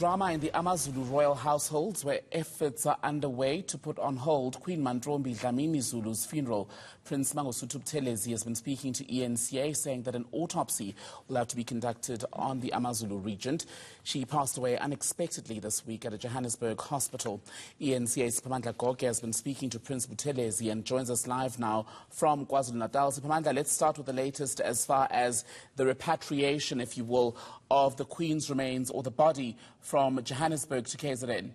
Drama in the AmaZulu royal households, where efforts are underway to put on hold Queen Manfombi Dlamini Zulu's funeral. Prince Mangosuthu Buthelezi has been speaking to eNCA, saying that an autopsy will have to be conducted on the AmaZulu regent. She passed away unexpectedly this week at a Johannesburg hospital. eNCA's Siphamandla Goge has been speaking to Prince Buthelezi and joins us live now from KwaZulu-Natal. Siphamandla, let's start with the latest as far as the repatriation, if you will, of the Queen's remains or the body from Johannesburg to KZN.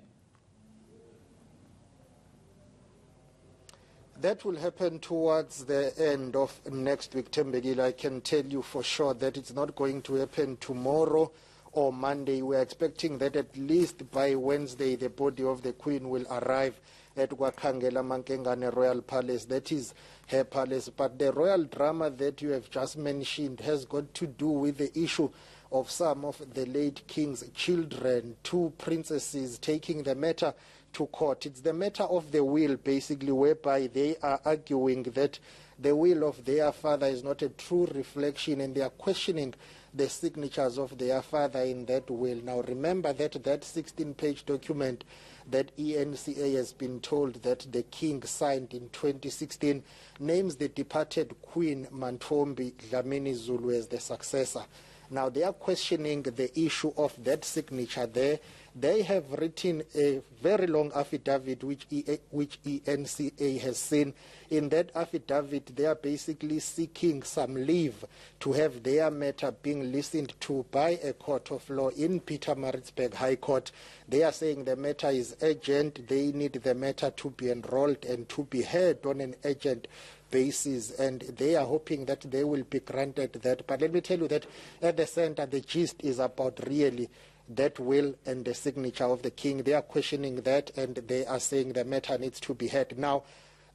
That will happen towards the end of next week, Tembegile. I can tell you for sure that it's not going to happen tomorrow or Monday. We're expecting that at least by Wednesday the body of the Queen will arrive at Wakangela Mankengane Royal Palace. That is her palace. But the royal drama that you have just mentioned has got to do with the issue of some of the late king's children, two princesses, taking the matter to court. It's the matter of the will, basically, whereby they are arguing that the will of their father is not a true reflection, and they are questioning the signatures of their father in that will. Now, remember that 16-page document that eNCA has been told that the king signed in 2016 names the departed Queen Manfombi Dlamini Zulu as the successor. Now, they are questioning the issue of that signature there. They have written a very long affidavit which eNCA has seen. In that affidavit, they are basically seeking some leave to have their matter being listened to by a court of law in Pietermaritzburg High Court. They are saying the matter is urgent. They need the matter to be enrolled and to be heard on an urgent basis, and they are hoping that they will be granted that. But let me tell you that at the center, the gist is about really that will and the signature of the king. They are questioning that, and they are saying the matter needs to be heard. Now,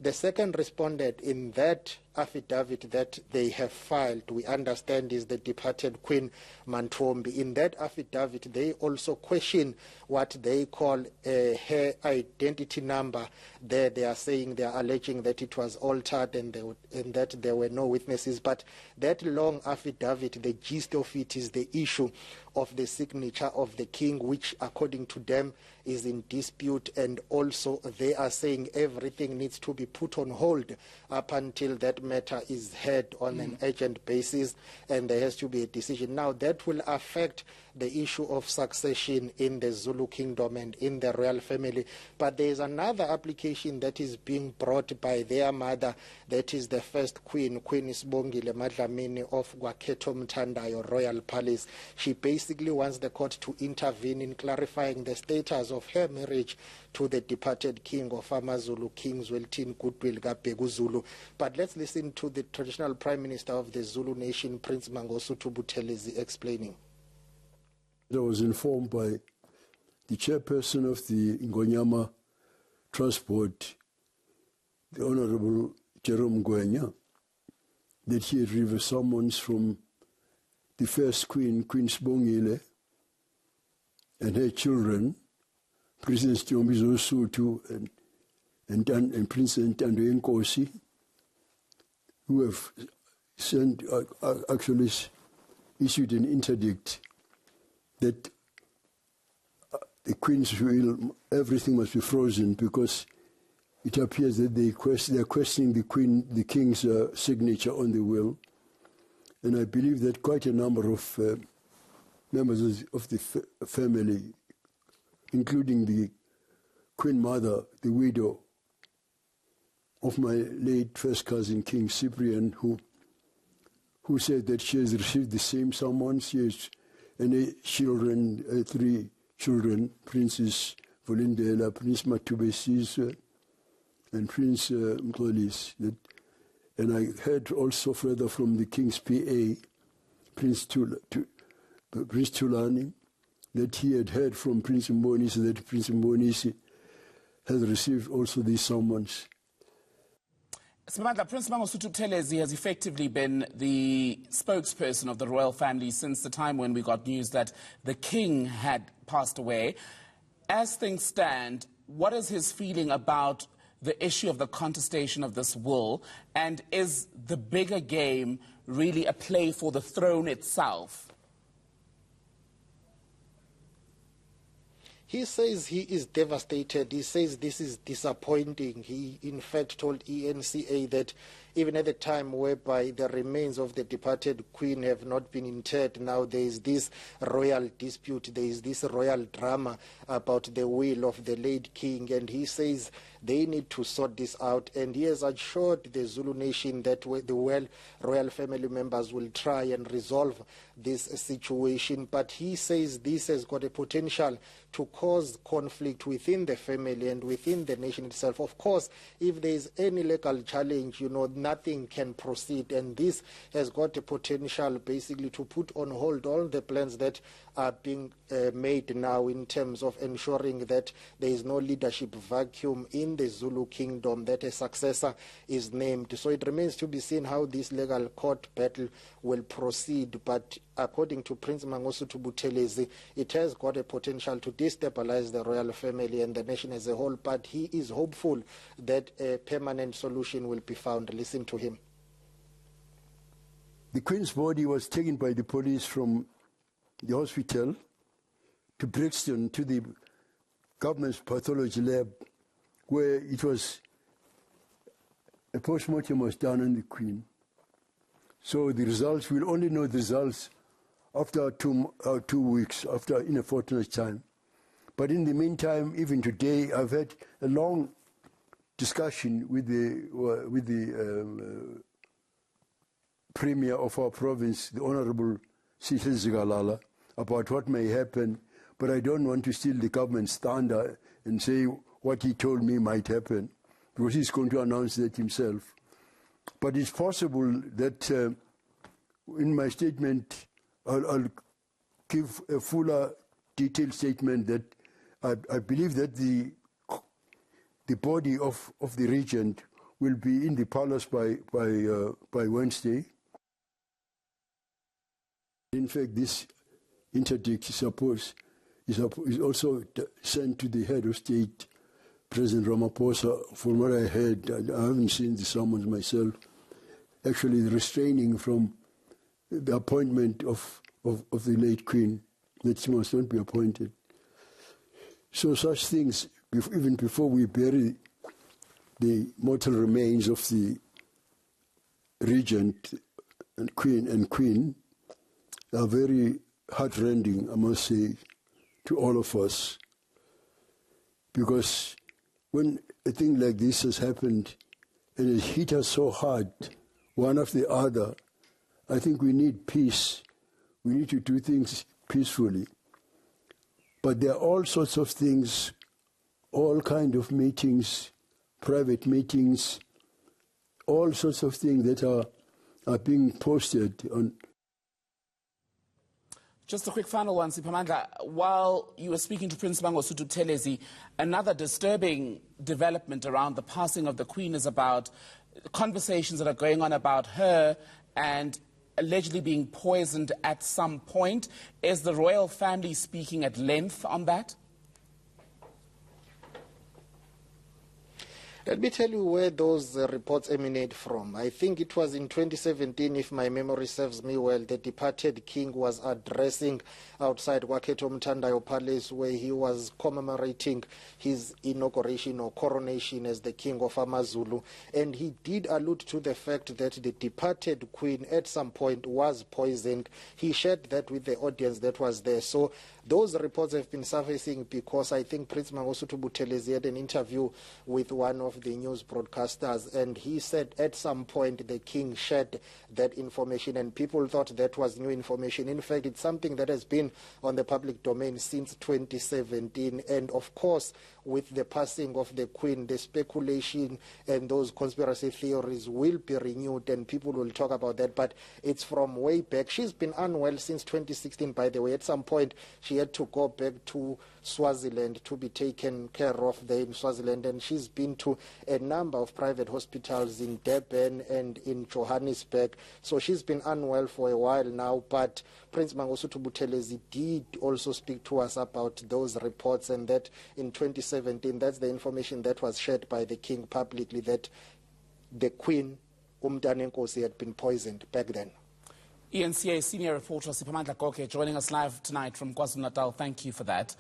the second respondent in that affidavit that they have filed, we understand, is the departed Queen Manfombi. In that affidavit, they also question what they call her identity number. There they are saying, they are alleging that it was altered and that there were no witnesses. But that long affidavit, the gist of it is the issue of the signature of the king, which according to them is in dispute, and also they are saying everything needs to be put on hold up until that matter is heard on an urgent basis, and there has to be a decision. Now, that will affect the issue of succession in the Zulu kingdom and in the royal family. But there is another application that is being brought by their mother, that is the first queen, Queen Madlamini of Gwaketo Mthandayo Royal Palace. She basically wants the court to intervene in clarifying the status of her marriage to the departed king of AmaZulu, King Zwelithini Goodwill Kabheka Zulu. But let's listen to the traditional prime minister of the Zulu nation, Prince Mangosuthu Buthelezi, explaining. I was informed by the chairperson of the Ngonyama Trust Board, the Honorable Jerome Gwenya, that he had received a summons from the first queen, Queen Sibongile, and her children, Princess Mangosuthu and Princess Ntando Nkosi, who have sent, actually issued an interdict that the Queen's will, everything must be frozen, because it appears that they are questioning the King's signature on the will. And I believe that quite a number of members of the family, including the Queen Mother, the widow of my late first cousin, King Cyprian, who said that she has received the same summons. She has children, 3 children, Princess Volindela, Prince Matubesizwe, and Prince Mxolisi. And I heard also further from the King's PA, Prince Tulani, that he had heard from Prince Mbonisi that Prince Mbonisi has received also these summons. Prince Mangosuthu Buthelezi has effectively been the spokesperson of the royal family since the time when we got news that the king had passed away. As things stand, what is his feeling about the issue of the contestation of this will, and is the bigger game really a play for the throne itself? He says he is devastated. He says this is disappointing. He, in fact, told eNCA that even at the time whereby the remains of the departed Queen have not been interred, now there is this royal dispute, there is this royal drama about the will of the late King, and he says they need to sort this out, and he has assured the Zulu nation that the royal family members will try and resolve this situation. But he says this has got a potential to cause conflict within the family and within the nation itself. Of course, if there is any legal challenge, nothing can proceed, and this has got a potential basically to put on hold all the plans that are being made now in terms of ensuring that there is no leadership vacuum in the Zulu kingdom, that a successor is named. So it remains to be seen how this legal court battle will proceed, but according to Prince Mangosuthu Buthelezi, it has got a potential to destabilize the royal family and the nation as a whole, but he is hopeful that a permanent solution will be found. Listen to him. The Queen's body was taken by the police from the hospital to Brixton to the government's pathology lab, where it was a post-mortem was done on the Queen. So the results, we'll only know the results after 2 weeks, in a fortnight's time. But in the meantime, even today, I've had a long discussion with the Premier of our province, the Honourable Lala, about what may happen, but I don't want to steal the government's thunder and say what he told me might happen, because he's going to announce that himself. But it's possible that in my statement, I'll give a fuller, detailed statement that I believe that the body of the regent will be in the palace by Wednesday. In fact, this interdict is also sent to the head of state, President Ramaphosa. From what I heard, I haven't seen the summons myself, actually restraining from the appointment of the late Queen, that she must not be appointed. So such things, even before we bury the mortal remains of the regent and Queen, are very heartrending, I must say, to all of us. Because when a thing like this has happened and it hit us so hard, one after the other, I think we need peace. We need to do things peacefully. But there are all sorts of things, all kind of meetings, private meetings, all sorts of things that are being posted on. Just a quick final one, Siphamandla. While you were speaking to Prince Mangosuthu Buthelezi, another disturbing development around the passing of the Queen is about conversations that are going on about her and allegedly being poisoned at some point. Is the royal family speaking at length on that? Let me tell you where those reports emanate from. I think it was in 2017, if my memory serves me well, the departed king was addressing outside Waketo Mthandayo Palace, where he was commemorating his inauguration or coronation as the king of AmaZulu. And he did allude to the fact that the departed queen at some point was poisoned. He shared that with the audience that was there. So those reports have been surfacing because I think Prince Mangosuthu Buthelezi had an interview with one of the news broadcasters, and he said at some point the king shared that information and people thought that was new information. In fact, it's something that has been on the public domain since 2017, and of course with the passing of the Queen, the speculation and those conspiracy theories will be renewed and people will talk about that, but it's from way back. She's been unwell since 2016, by the way. At some point she had to go back to Swaziland to be taken care of there in Swaziland, and she's been to a number of private hospitals in Durban and in Johannesburg. So she's been unwell for a while now, but Prince Mangosuthu Buthelezi did also speak to us about those reports, and that in 2017, that's the information that was shared by the king publicly, that the Queen, Umntana Nkosi, had been poisoned back then. eNCA senior reporter Siphamandla Goge joining us live tonight from KwaZulu-Natal. Thank you for that.